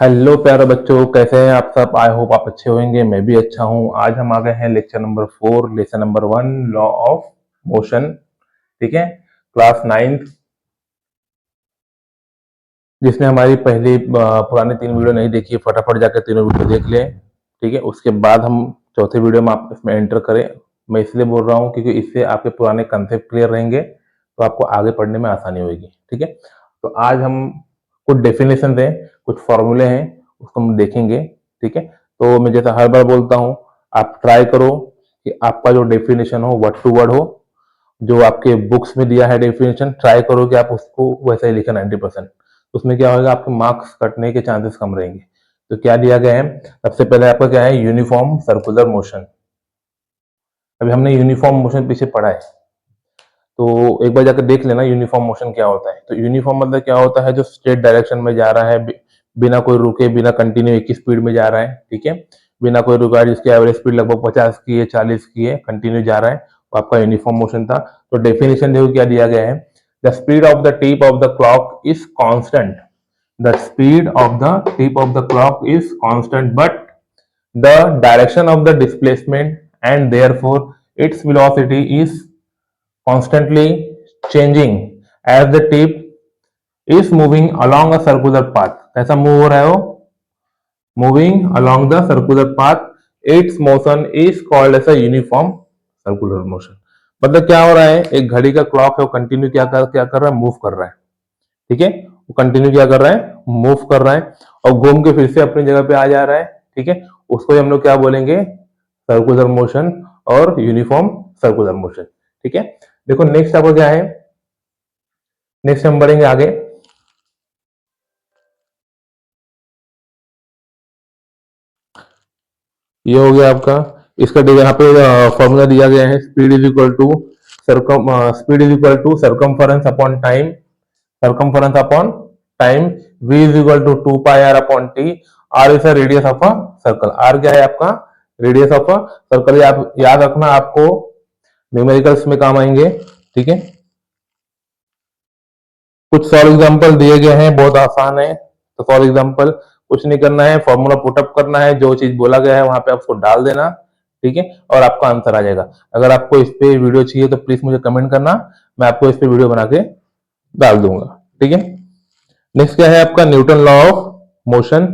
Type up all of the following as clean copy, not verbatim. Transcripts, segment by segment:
Hello प्यारे बच्चों, कैसे हैं आप सब। आई होप आप अच्छे होंगे। मैं भी अच्छा हूं। आज हम आ गए हैं lecture number 4, lesson number 1, law of motion. ठीक है, क्लास 9 जिसने हमारी पहली पुरानी 3 वीडियो नहीं देखी है, फटाफट जाकर तीनों वीडियो देख लें। ठीक है, उसके बाद हम चौथे वीडियो में आप इसमें एंटर करें। मैं इसलिए बोल रहा हूँ क्योंकि इससे आपके पुराने कंसेप्ट क्लियर रहेंगे, तो आपको आगे पढ़ने में आसानी होगी। ठीक है, तो आज हम कुछ डेफिनेशन हैं, कुछ फॉर्मूले हैं, उसको हम देखेंगे। ठीक है, तो मैं जैसा हर बार बोलता हूँ, आप ट्राई करो कि आपका जो डेफिनेशन हो वर्ड टू वर्ड हो। जो आपके बुक्स में दिया है डेफिनेशन, ट्राई करो कि आप उसको वैसा ही लिखें 90%। उसमें क्या होगा, आपके मार्क्स कटने के चांसेस कम रहेंगे। तो क्या दिया गया है, सबसे पहले आपका क्या है, यूनिफॉर्म सर्कुलर मोशन। अभी हमने यूनिफॉर्म मोशन पीछे पढ़ा है, तो एक बार जाकर देख लेना यूनिफॉर्म मोशन क्या होता है। तो यूनिफॉर्म मतलब क्या होता है, जो स्ट्रेट डायरेक्शन में जा रहा है, बिना कोई रुके, बिना कंटिन्यू एक ही स्पीड में जा रहा है। ठीक है, बिना कोई रुका, जिसकी एवरेज स्पीड लगभग 50 की है, 40 की है, कंटिन्यू जा रहा है, वो आपका यूनिफॉर्म मोशन था। तो डेफिनेशन देखो क्या दिया गया है, the speed of the tip of the clock is constant. The speed of the tip of the clock is constant, but the direction of the displacement and therefore its velocity is constantly changing as the tip is moving along a circular path। कैसा move हो रहा है वो, moving along the circular path, its motion is called as a uniform circular motion। मतलब क्या हो रहा है, एक घड़ी का क्लॉक है, वो कंटिन्यू क्या कर रहा है, मूव कर रहा है। ठीक है, वो कंटिन्यू क्या कर रहा है, मूव कर रहा है, और घूम के फिर से अपनी जगह पे आ जा रहा है। ठीक है, उसको ही हम लोग क्या बोलेंगे, सर्कुलर मोशन और यूनिफॉर्म सर्कुलर मोशन। ठीक है, देखो नेक्स्ट आपको क्या है, नेक्स्ट हम बढ़ेंगे आगे। ये हो गया आपका, इसका यहाँ पे फॉर्मूला दिया गया है, speed is equal to circumference upon time, circumference upon time, v is equal to 2 pi r upon t। r is radius of a circle. r क्या है आपका, रेडियस ऑफ अ सर्कल। आप याद रखना, आपको न्यूमेरिकल्स में काम आएंगे। ठीक है, कुछ सॉल्व एग्जांपल दिए गए हैं, बहुत आसान है। तो फॉर एग्जांपल कुछ नहीं करना है, फॉर्मूला पुटअप करना है, जो चीज बोला गया है वहां पे आपको डाल देना। ठीक है, और आपका आंसर आ जाएगा। अगर आपको इस पे वीडियो चाहिए तो प्लीज मुझे कमेंट करना, मैं आपको इस पे वीडियो बना के डाल दूंगा। ठीक है, नेक्स्ट क्या है आपका, न्यूटन लॉ ऑफ मोशन।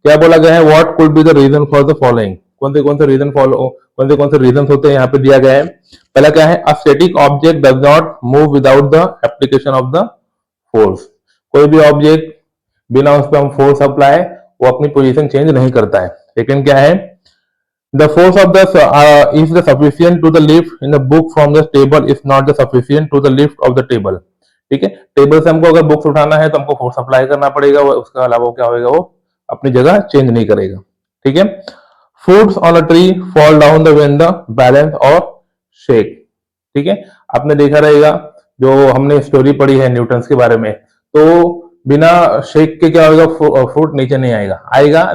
क्या बोला गया है, what could be the reason for the following. कौन से रीजन होते हैं यहाँ पे दिया गया है। पहला क्या है, a static object does not move without the application of the force. कोई भी ऑब्जेक्ट बिना उस पर हम फोर्स अप्लाई, वो अपनी पोजीशन चेंज नहीं करता है। सेकंड क्या है, the force of the is the sufficient to the lift in the book from the table is not the sufficient to the lift of the table. ठीक है, table से हमको अगर बुक्स उठाना है तो हमको फोर्स अप्लाई करना पड़ेगा, उसके अलावा क्या होगा, वो अपनी जगह चेंज नहीं करेगा। ठीक है, fruits on a tree fall down the when the balance और शेक। ठीक है, आपने देखा रहेगा, जो हमने स्टोरी पढ़ी है न्यूटन के बारे में, तो बिना शेक के क्या होगा, फ्रूट नीचे नहीं आएगा।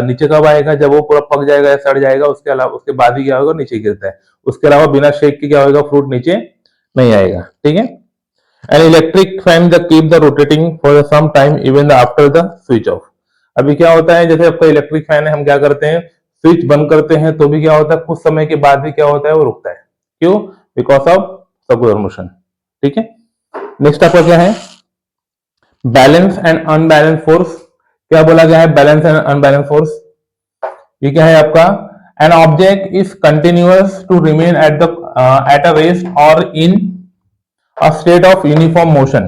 नीचे कब आएगा, जब वो पूरा पक जाएगा या सड़ जाएगा, उसके अलावा उसके बाद ही क्या होगा, नीचे गिरता है। उसके अलावा बिना शेक के क्या होगा, फ्रूट नीचे नहीं आएगा। ठीक है, an electric fan the keep the rotating for some time even after the switch off. अभी क्या होता है, जैसे आपका इलेक्ट्रिक फैन है, हम क्या करते हैं, स्विच बंद करते हैं तो भी क्या होता है, कुछ समय के बाद भी क्या होता है, वो रुकता है। क्यों, बिकॉज ऑफ सर्कुलर मोशन। ठीक है, नेक्स्ट आपका क्या है, बैलेंस एंड अनबैलेंस फोर्स। क्या बोला गया है, बैलेंस एंड अनबैलेंस फोर्स। ये क्या है आपका, an object is continuous to remain at a rest और in a state of uniform motion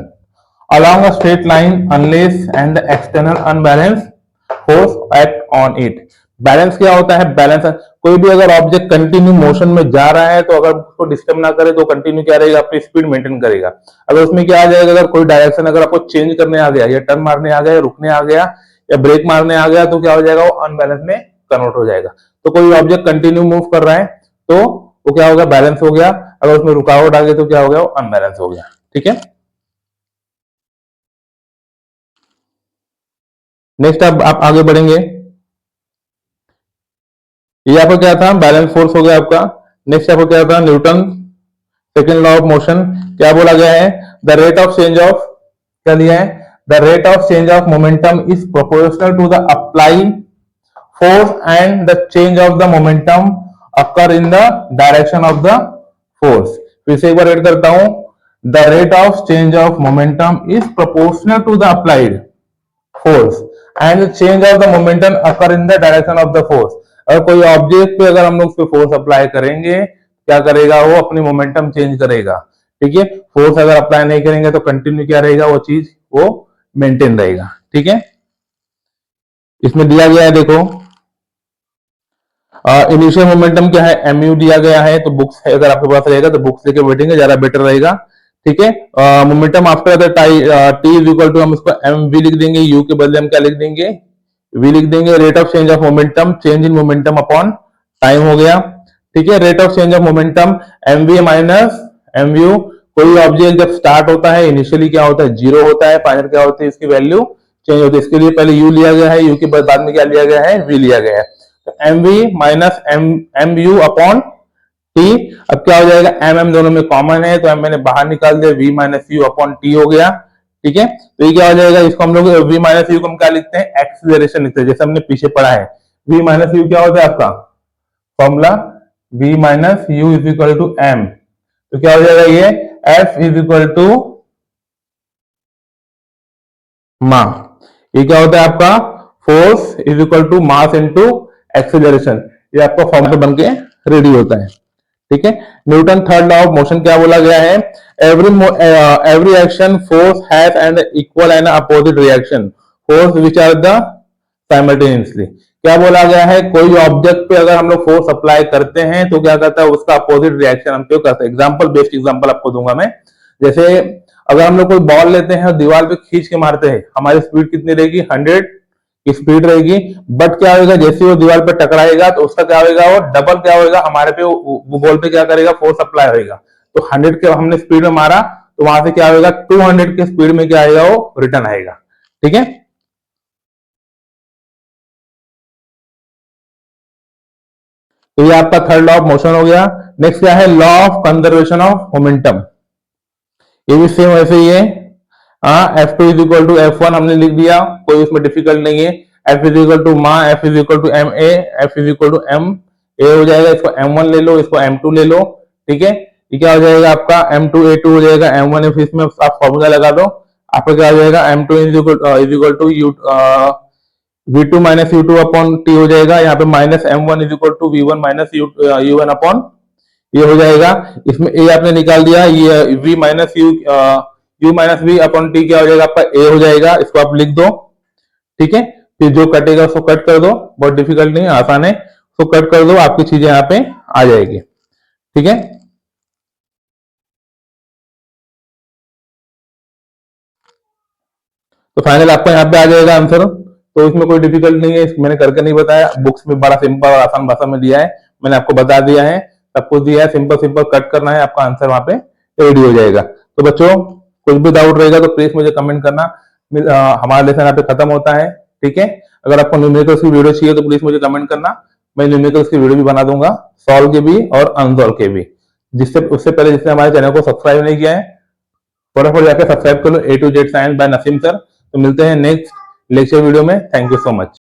along a straight line unless and the external unbalanced force act on it। Balance क्या होता है, balance कोई भी अगर ऑब्जेक्ट कंटिन्यू मोशन में जा रहा है, तो अगर उसको डिस्टर्ब ना करे तो कंटिन्यू क्या रहेगा, अपनी स्पीड मेंटेन करेगा। अगर उसमें क्या आ जाएगा, अगर कोई डायरेक्शन अगर आपको चेंज करने आ गया, या टर्न मारने आ गया, या रुकने आ गया, या ब्रेक मारने आ गया, तो क्या हो जाएगा, वो अनबैलेंस में कन्वर्ट हो जाएगा। तो कोई ऑब्जेक्ट कंटिन्यू मूव कर रहा है तो वो क्या होगा, बैलेंस हो गया। अगर उसमें रुकावट आ गई तो क्या हो गया, वो अनबैलेंस हो गया। ठीक है, नेक्स्ट आप आगे बढ़ेंगे। ये आपका क्या था, बैलेंस फोर्स हो गया आपका। नेक्स्ट आपको क्या था, Newton second law of motion. क्या बोला गया है, the rate of change of क्या दिया है, the rate of change of momentum is proportional to the apply force and the change of the momentum occur in the direction of the force। फिर से एक बार रेड करता हूं, the rate of change of momentum is proportional to the applied force and the change of the momentum occur in the direction of the force। अगर कोई object पे अगर हम लोग उस पे फोर्स अप्लाई करेंगे, क्या करेगा वो, अपनी मोमेंटम चेंज करेगा। ठीक है, फोर्स अगर अप्लाई नहीं करेंगे तो कंटिन्यू क्या रहेगा, वो चीज वो मेंटेन रहेगा। ठीक है, इसमें दिया गया है देखो, इनिशियल मोमेंटम क्या है, एमयू दिया गया है, तो बुक्स है अगर आपके पास रहेगा तो बुक्स लेके बैठेंगे ज्यादा बेटर रहेगा। ठीक है, momentum after T is equal to, हम इसको एम वी लिख देंगे, यू के बदले हम क्या लिख देंगे, वी लिख देंगे। Rate of change of momentum, change in momentum upon time हो गया। ठीक है, rate of change of momentum M V minus M U. कोई ऑब्जेक्ट जब स्टार्ट होता है इनिशियली क्या होता है, जीरो होता है, फाइनल क्या होती है, इसकी वैल्यू चेंज होती है। इसके लिए पहले यू लिया गया है, यू के बाद में क्या लिया गया है, वी लिया गया है। तो M V minus M U upon T. अब क्या हो जाएगा, एम एम दोनों में कॉमन है तो एम मैंने बाहर निकाल दिया, V minus U upon T हो गया। ठीक है, तो ये क्या हो जाएगा, इसको हम लोग वी माइनस यू को हम क्या लिखते हैं, एक्सीलरेशन लिखते हैं, जैसे हमने पीछे पढ़ा है। वी माइनस यू क्या होता है आपका formula, V minus U is equal to M. तो क्या हो जाएगा ये, एफ इज इक्वल टू मा। ये क्या होता है आपका, force is equal to mass into acceleration. ये आपका फॉर्मूला बन के रेडी होता है। ठीक है, Newton third law of motion क्या बोला गया है, every action force has an equal and opposite reaction, force which are the simultaneously. क्या बोला गया है, कोई ऑब्जेक्ट पे अगर हम लोग फोर्स अप्लाई करते हैं तो क्या करता है, उसका अपोजिट रिएक्शन हम क्यों करते हैं। एग्जांपल, बेस्ट एग्जांपल आपको दूंगा मैं। जैसे अगर हम लोग कोई बॉल लेते हैं और दीवार पे खींच के मारते हैं, हमारी स्पीड कितनी रहेगी, 100 की स्पीड रहेगी। बट क्या होगा, जैसे वो दीवार पे टकराएगा तो उसका क्या होगा, वो डबल क्या होगा, हमारे पे वो बॉल पे क्या करेगा, फोर्स अप्लाई होगा। तो 100 के हमने स्पीड में मारा तो वहां से क्या होगा, 200 के स्पीड में क्या आएगा, वो रिटर्न आएगा। ठीक है, तो ये आपका थर्ड लॉ ऑफ मोशन हो गया। नेक्स्ट क्या है, law of conservation of momentum. ये भी सेम वैसे ही है। F two is equal to F one हमने लिख दिया, कोई उसमें डिफिकल्ट नहीं है। F is equal to ma, F is equal to M A, F is equal to M A हो जाएगा। इसको एम वन ले लो, इसको एम टू ले लो। ठीक है, ये क्या हो जाएगा आपका, एम टू ए टू हो जाएगा, एम वन एफ, इसमें आप फॉर्मूला लगा दो, आपका क्या हो जाएगा, M two is equal to U V two minus U two upon T हो जाएगा। यहाँ पे minus M one is equal to V one minus U one upon ये हो जाएगा। इसमें ए आपने निकाल दिया, ये V minus U minus V upon T क्या हो जाएगा आपका, ए हो जाएगा। इसको आप लिख दो। ठीक है, फिर जो कटेगा उसको कट कर दो, बहुत डिफिकल्ट नहीं है, आसान है। उसको कट कर दो, आपकी चीजें यहाँ पे आ जाएगी। ठीक है, तो फाइनल आपका यहाँ पे आ जाएगा आंसर। तो इसमें कोई डिफिकल्ट नहीं है, मैंने करके नहीं बताया, बुक्स में बड़ा सिंपल और आसान भाषा में दिया है, मैंने आपको बता दिया है, सब कुछ दिया है, सिंपल सिंपल कट करना है, आपका आंसर वहां पे रेडी हो जाएगा। तो बच्चों कुछ भी डाउट रहेगा तो प्लीज मुझे कमेंट करना। हमारा लेसन यहाँ पे खत्म होता है। ठीक है, अगर आपको न्यूमेरिकल्स की वीडियो चाहिए तो प्लीज मुझे कमेंट करना, मैं न्यूमेरिकल्स की वीडियो भी बना दूंगा, सॉल्व के भी और अनसॉल्व के भी। जिससे उससे पहले जिसने हमारे चैनल को सब्सक्राइब नहीं किया है फटाफट जाकर सब्सक्राइब कर लो, A to Z science by Naseem sir. तो मिलते हैं नेक्स्ट लेक्चर वीडियो में। Thank you so much.